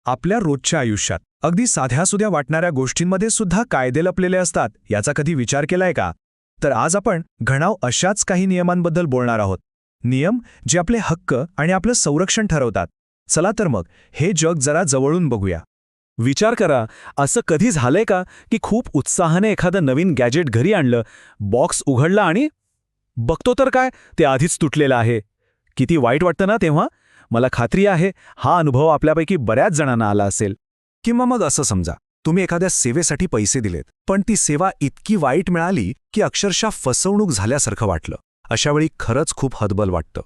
आपल्या रोजच्या आयुष्यात अगदी साध्यासुध्या वाटणाऱ्या गोष्टींमध्ये सुद्धा कायदे लपलेले असतात, याचा कधी विचार केलाय का? तर आज आपण घणाव अशाच काही नियमांबद्दल बोलणार आहोत. नियम जे आपले हक्क आणि आपलं संरक्षण ठरवतात. चला तर मग हे जग जरा जवळून बघूया. विचार करा, असं कधी झालंय का की खूप उत्साहाने एखादं नवीन गॅजेट घरी आणलं, बॉक्स उघडला आणि बघतो तर काय, ते आधीच तुटलेलं आहे. किती वाईट वाटतं ना तेव्हा. मला खात्री आहे हा अनुभव आपल्यापैकी बऱ्याच जणांना आला असेल. किंवा मग असं समजा, तुम्ही एखाद्या सेवेसाठी पैसे दिलेत, पण ती सेवा इतकी वाईट मिळाली की अक्षरशः फसवणूक झाल्यासारखं वाटलं. अशावेळी खरंच खूप हतबल वाटतं.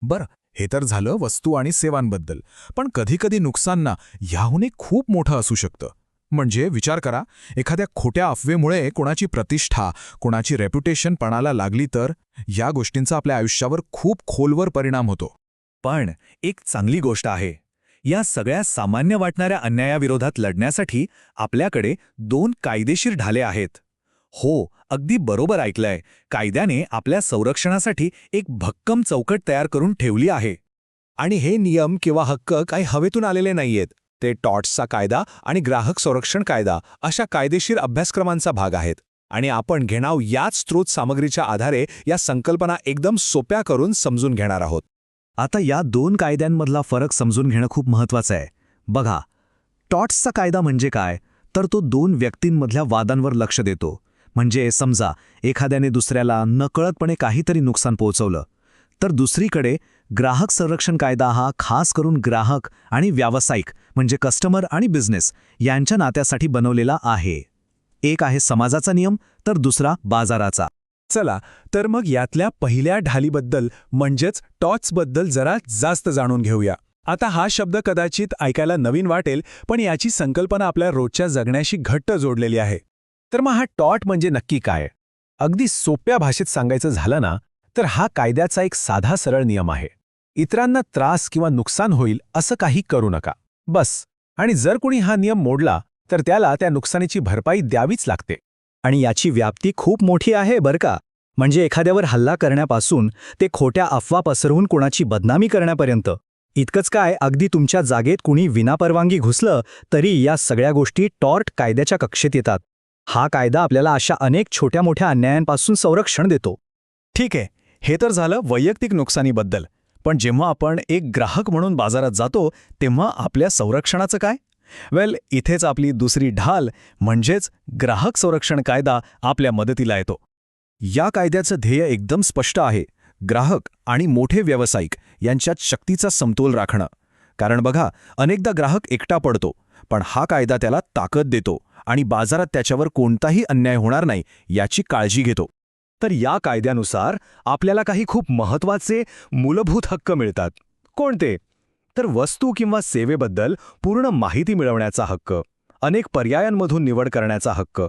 बरं, हे तर झालं वस्तू आणि सेवांबद्दल, पण कधीकधी नुकसान ना ह्याहूनही खूप मोठं असू शकतं. म्हणजे विचार करा, एखाद्या खोट्या अफवेमुळे कोणाची प्रतिष्ठा, कोणाची रेप्युटेशन पणाला लागली तर या गोष्टींचा आपल्या आयुष्यावर खूप खोलवर परिणाम होतो. पण एक चांगली गोष्ट आहे, या सगळ्या सामान्य वाटणाऱ्या अन्यायाविरोधात लढण्यासाठी आपल्याकडे 2 कायदेशीर ढाले आहेत. हो, अगदी बरोबर ऐकलंय. कायद्याने आपल्या संरक्षणासाठी एक भक्कम चौकट तयार करून ठेवली आहे. आणि हे नियम किंवा हक्क काही हवेतून आलेले नाहीयेत. ते टॉट्सचा कायदा आणि ग्राहक संरक्षण कायदा अशा कायदेशीर अभ्यासक्रमांचा भाग आहेत. आणि आपण घेणाव याच स्रोत सामग्रीच्या आधारे या संकल्पना एकदम सोप्या करून समजून घेणार आहोत. आता या 2 कायद्यांमधला फरक समजून घेणं खूप महत्त्वाचं आहे. बघा, टॉट्सचा कायदा म्हणजे काय, तर तो 2 व्यक्तींमधल्या वादांवर लक्ष देतो. म्हणजे समजा एखाद्याने दुसऱ्याला नकळतपणे काहीतरी नुकसान पोहोचवलं, तर दुसरीकडे ग्राहक संरक्षण कायदा हा खास करून ग्राहक आणि व्यावसायिक म्हणजे कस्टमर आणि बिझनेस यांच्या नात्यासाठी बनवलेला आहे. एक आहे समाजाचा नियम, तर दुसरा बाजाराचा. चला तर मग यातल्या पहिल्या ढालीबद्दल म्हणजेच टॉट्सबद्दल जरा जास्त जाणून घेऊया. आता हा शब्द कदाचित ऐकायला नवीन वाटेल, पण याची संकल्पना आपल्या रोजच्या जगण्याशी घट्ट जोडलेली आहे. तर मग हा टॉट म्हणजे नक्की काय? अगदी सोप्या भाषेत सांगायचं झालं ना, तर हा कायद्याचा एक साधा सरळ नियम आहे. इतरांना त्रास किंवा नुकसान होईल असं काही करू नका, बस. आणि जर कोणी हा नियम मोडला तर त्याला त्या नुकसानीची भरपाई द्यावीच लागते. आणि याची व्याप्ती खूप मोठी आहे बरं का. म्हणजे एखाद्यावर हल्ला करण्यापासून ते खोट्या अफवा पसरवून कोणाची बदनामी करण्यापर्यंत. इतकंच काय, अगदी तुमच्या जागेत कुणी विनापरवानगी घुसलं तरी या सगळ्या गोष्टी टॉर्ट कायद्याच्या कक्षेत येतात. हा कायदा आपल्याला अशा अनेक छोट्या मोठ्या अन्यायांपासून संरक्षण देतो. ठीक आहे, हे तर झालं वैयक्तिक नुकसानीबद्दल. पण जेव्हा आपण एक ग्राहक म्हणून बाजारात जातो तेव्हा आपल्या संरक्षणाचं काय? इथेच आपली दुसरी ढाल म्हणजेच ग्राहक संरक्षण कायदा आपल्या मदतीला येतो. या कायद्याचं ध्येय एकदम स्पष्ट आहे, ग्राहक आणि मोठे व्यावसायिक यांच्यात शक्तीचा समतोल राखणं. कारण बघा, अनेकदा ग्राहक एकटा पडतो, पण हा कायदा त्याला ताकद देतो आणि बाजारात त्याच्यावर कोणताही अन्याय होणार नाही याची काळजी घेतो. तर या कायद्यानुसार आपल्याला काही खूप महत्त्वाचे मूलभूत हक्क मिळतात. कोणते? तर वस्तू किंवा सेवेबद्दल पूर्ण माहिती मिळवण्याचा हक्क, अनेक पर्यायांमधून निवड करण्याचा हक्क,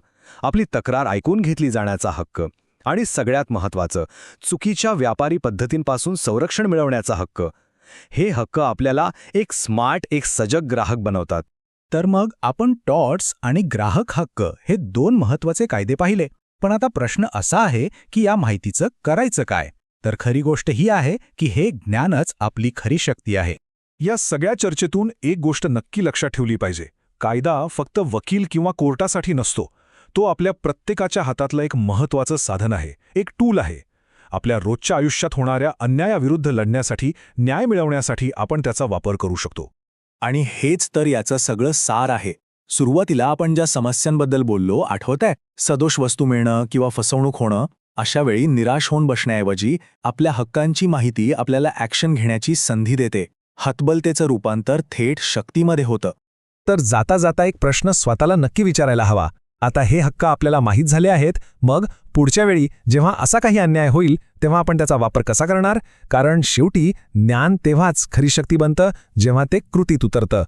आपली तक्रार ऐकून घेतली जाण्याचा हक्क आणि सगळ्यात महत्त्वाचं, चुकीच्या व्यापारी पद्धतींपासून संरक्षण मिळवण्याचा हक्क. हे हक्क आपल्याला एक स्मार्ट, एक सजग ग्राहक बनवतात. तर मग आपण टॉट्स आणि ग्राहक हक्क हे 2 महत्त्वाचे कायदे पाहिले. पण आता प्रश्न असा आहे की या माहितीचं करायचं काय? तर खरी गोष्ट ही आहे की हे ज्ञानच आपली खरी शक्ती आहे. या सगळ्या चर्चेतून एक गोष्ट नक्की लक्षात ठेवली पाहिजे, कायदा फक्त वकील किंवा कोर्टासाठी नसतो. तो आपल्या प्रत्येकाच्या हातातलं एक महत्त्वाचं साधन आहे, एक टूल आहे. आपल्या रोजच्या आयुष्यात होणाऱ्या अन्यायाविरुद्ध लढण्यासाठी, न्याय मिळवण्यासाठी आपण त्याचा वापर करू शकतो. आणि हेच तर याचं सगळं सार आहे. सुरुवातीला आपण ज्या समस्यांबद्दल बोललो आठवतंय? सदोष वस्तू मिळणं किंवा फसवणूक होणं. अशा वेळी निराश होऊन बसण्याऐवजी आपल्या हक्कांची माहिती आपल्याला ॲक्शन घेण्याची संधी देते. हतबलतेचं रूपांतर थेट शक्तीमध्ये होतं. तर जाता जाता एक प्रश्न स्वतःला नक्की विचारायला हवा. आता हे हक्क आपल्याला माहीत झाले आहेत, मग पुढच्या वेळी जेव्हा असा काही अन्याय होईल तेव्हा आपण त्याचा वापर कसा करणार? कारण शेवटी ज्ञान तेव्हाच खरी शक्ती बनतं जेव्हा ते कृतीत उतरतं.